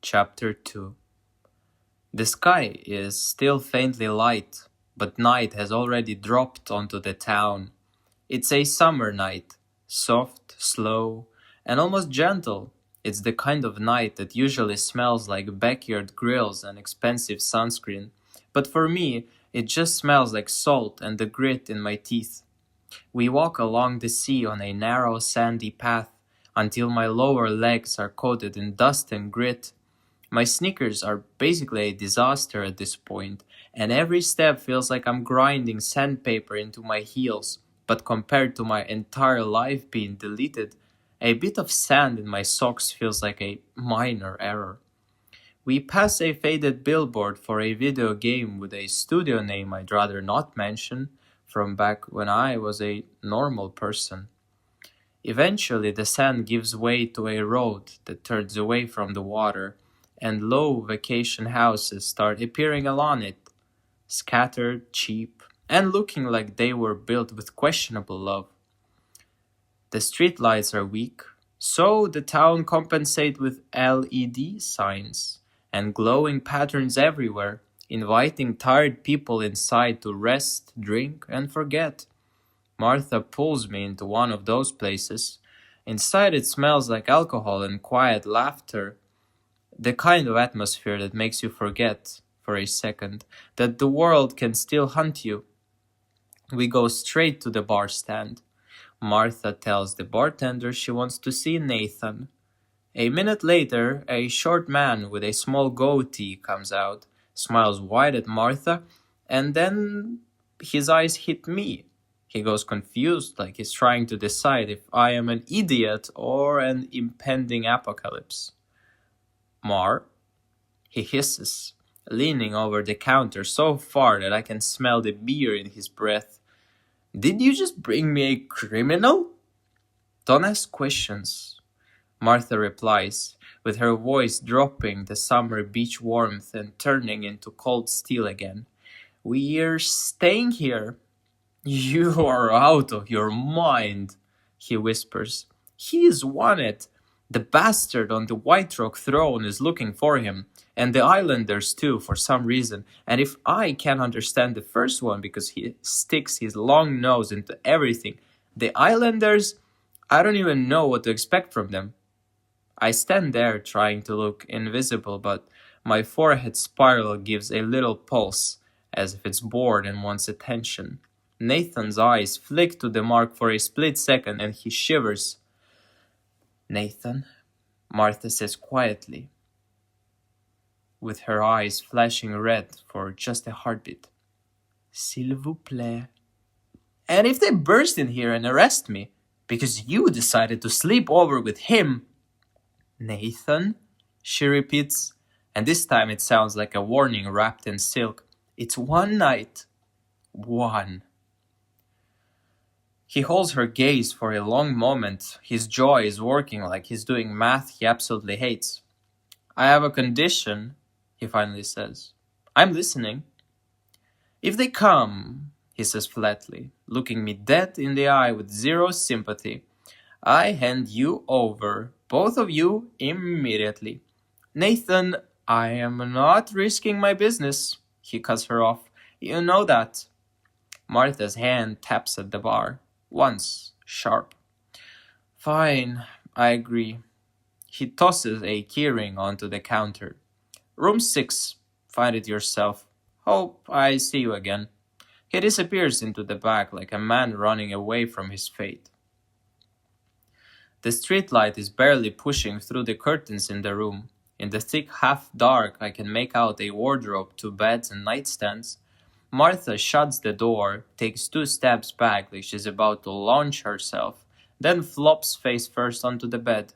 Chapter 2. The sky is still faintly light, but night has already dropped onto the town. It's a summer night, soft, slow, and almost gentle. It's the kind of night that usually smells like backyard grills and expensive sunscreen, but for me, it just smells like salt and the grit in my teeth. We walk along the sea on a narrow sandy path until my lower legs are coated in dust and grit. My sneakers are basically a disaster at this point, and every step feels like I'm grinding sandpaper into my heels. But compared to my entire life being deleted, a bit of sand in my socks feels like a minor error. We pass a faded billboard for a video game with a studio name I'd rather not mention from back when I was a normal person. Eventually, the sand gives way to a road that turns away from the water, and low vacation houses start appearing along it, scattered, cheap, and looking like they were built with questionable love. The streetlights are weak, so the town compensates with LED signs and glowing patterns everywhere, inviting tired people inside to rest, drink, and forget. Martha pulls me into one of those places. Inside it smells like alcohol and quiet laughter, the kind of atmosphere that makes you forget, for a second, that the world can still hunt you. We go straight to the bar stand. Martha tells the bartender she wants to see Nathan. A minute later, a short man with a small goatee comes out, smiles wide at Martha, and then his eyes hit me. He goes confused, like he's trying to decide if I am an idiot or an impending apocalypse. Mar, he hisses, leaning over the counter so far that I can smell the beer in his breath. Did you just bring me a criminal? Don't ask questions, Martha replies, with her voice dropping the summer beach warmth and turning into cold steel again. We're staying here. You are out of your mind, he whispers. He is wanted. The bastard on the White Rock throne is looking for him, and the islanders too, for some reason. And if I can understand the first one because he sticks his long nose into everything, the islanders, I don't even know what to expect from them. I stand there trying to look invisible, but my forehead spiral gives a little pulse, as if it's bored and wants attention. Nathan's eyes flick to the mark for a split second and he shivers. Nathan, Martha says quietly, with her eyes flashing red for just a heartbeat. S'il vous plaît. And if they burst in here and arrest me, because you decided to sleep over with him. Nathan, she repeats, and this time it sounds like a warning wrapped in silk. It's one night. One. He holds her gaze for a long moment. His jaw is working like he's doing math he absolutely hates. I have a condition, he finally says. I'm listening. If they come, he says flatly, looking me dead in the eye with zero sympathy, I hand you over, both of you, immediately. Nathan, I am not risking my business, he cuts her off. You know that. Martha's hand taps at the bar. Once, sharp. Fine, I agree. He tosses a keyring onto the counter. Room 6. Find it yourself. Hope I see you again. He disappears into the back like a man running away from his fate. The streetlight is barely pushing through the curtains in the room. In the thick half-dark, I can make out a wardrobe, 2 beds and nightstands. Martha shuts the door, takes 2 steps back like she's about to launch herself, then flops face first onto the bed.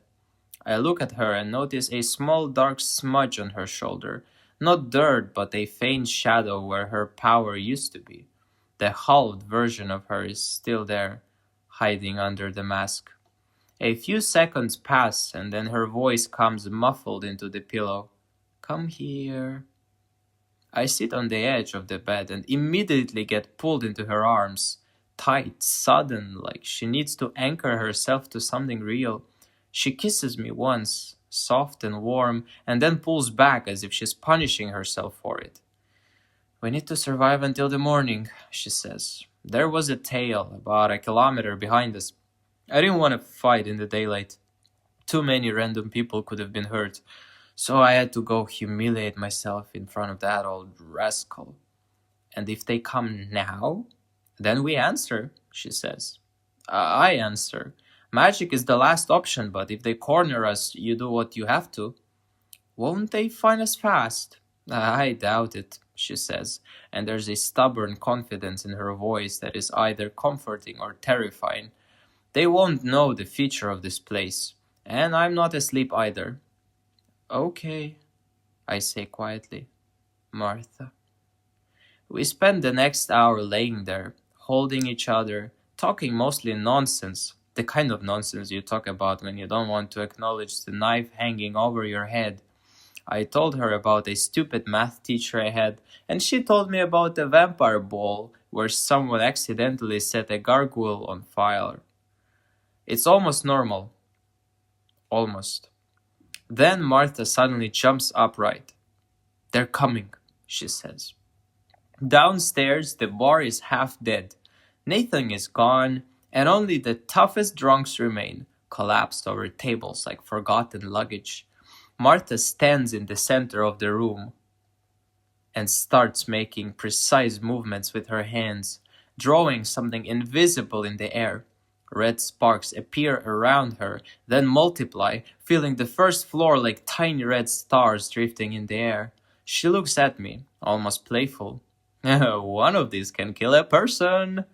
I look at her and notice a small dark smudge on her shoulder. Not dirt, but a faint shadow where her power used to be. The hulled version of her is still there, hiding under the mask. A few seconds pass and then her voice comes muffled into the pillow. Come here. I sit on the edge of the bed and immediately get pulled into her arms. Tight, sudden, like she needs to anchor herself to something real. She kisses me once, soft and warm, and then pulls back as if she's punishing herself for it. "We need to survive until the morning," she says. "There was a tail about a kilometer behind us. I didn't want to fight in the daylight. Too many random people could have been hurt, so I had to go humiliate myself in front of that old rascal. And if they come now, then we answer," she says. I answer. "Magic is the last option, but if they corner us, you do what you have to." "Won't they find us fast?" "I doubt it," she says, and there's a stubborn confidence in her voice that is either comforting or terrifying. "They won't know the future of this place, and I'm not asleep either." "Okay," I say quietly. "Martha." We spend the next hour laying there, holding each other, talking mostly nonsense, the kind of nonsense you talk about when you don't want to acknowledge the knife hanging over your head. I told her about a stupid math teacher I had, and she told me about the vampire ball where someone accidentally set a gargoyle on fire. It's almost normal. Almost. Then Martha suddenly jumps upright. "They're coming," she says. Downstairs, the bar is half dead. Nathan is gone, and only the toughest drunks remain, collapsed over tables like forgotten luggage. Martha stands in the center of the room and starts making precise movements with her hands, drawing something invisible in the air. Red sparks appear around her, then multiply, filling the first floor like tiny red stars drifting in the air. She looks at me, almost playful. "One of these can kill a person.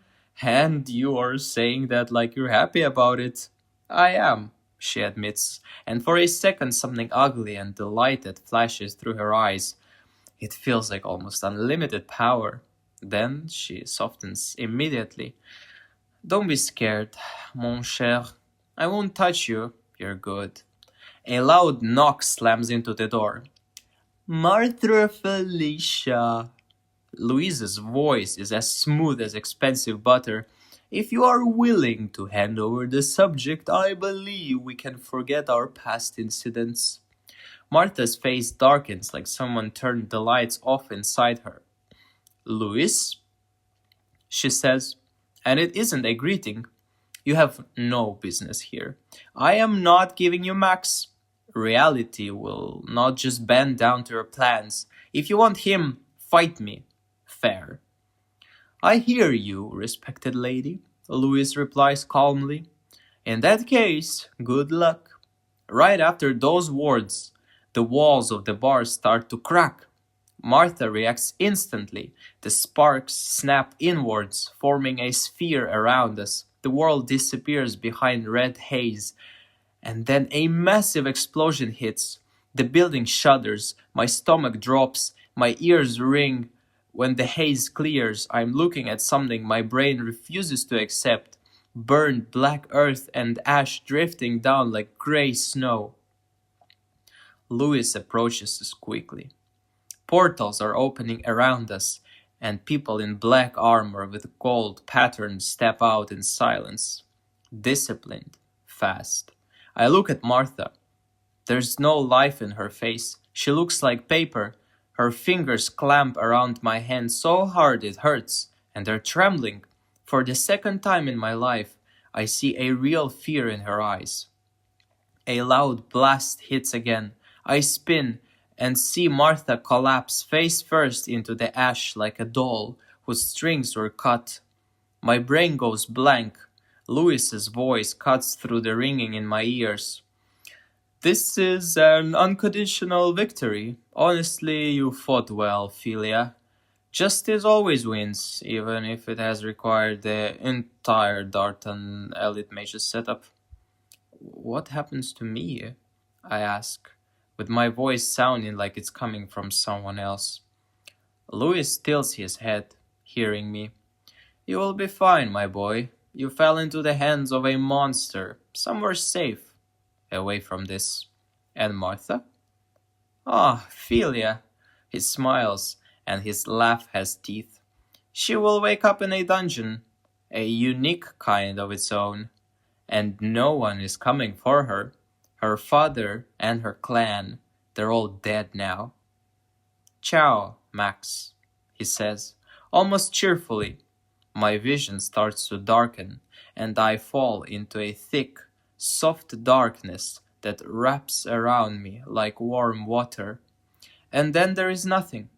And you are saying that like you're happy about it." "I am," she admits, and for a second something ugly and delighted flashes through her eyes. It feels like almost unlimited power. Then she softens immediately. "Don't be scared, mon cher. I won't touch you. You're good." A loud knock slams into the door. "Martha Felicia." Louise's voice is as smooth as expensive butter. "If you are willing to hand over the subject, I believe we can forget our past incidents." Martha's face darkens like someone turned the lights off inside her. "Louise?" she says, and it isn't a greeting. "You have no business here. I am not giving you Max. Reality will not just bend down to your plans. If you want him, fight me. Fair." "I hear you, respected lady," Louis replies calmly. "In that case, good luck." Right after those words, the walls of the bar start to crack. Martha reacts instantly. The sparks snap inwards, forming a sphere around us. The world disappears behind red haze. And then a massive explosion hits. The building shudders. My stomach drops. My ears ring. When the haze clears, I'm looking at something my brain refuses to accept. Burned black earth and ash drifting down like gray snow. Louis approaches us quickly. Portals are opening around us, and people in black armor with gold patterns step out in silence. Disciplined, fast. I look at Martha. There's no life in her face. She looks like paper. Her fingers clamp around my hand so hard it hurts, and they're trembling. For the second time in my life, I see a real fear in her eyes. A loud blast hits again. I spin and see Martha collapse face first into the ash like a doll whose strings were cut. My brain goes blank. Louis's voice cuts through the ringing in my ears. "This is an unconditional victory. Honestly, you fought well, Philia. Justice always wins, even if it has required the entire Dartan Elite Mages setup." "What happens to me?" I ask, with my voice sounding like it's coming from someone else. Louis tilts his head, hearing me. "You will be fine, my boy. You fell into the hands of a monster, somewhere safe, away from this." "And Martha?" "Ah, Philia." He smiles, and his laugh has teeth. "She will wake up in a dungeon, a unique kind of its own. And no one is coming for her. Her father and her clan, they're all dead now. Ciao, Max, he says, almost cheerfully. My vision starts to darken, and I fall into a thick, soft darkness that wraps around me like warm water. And then there is nothing.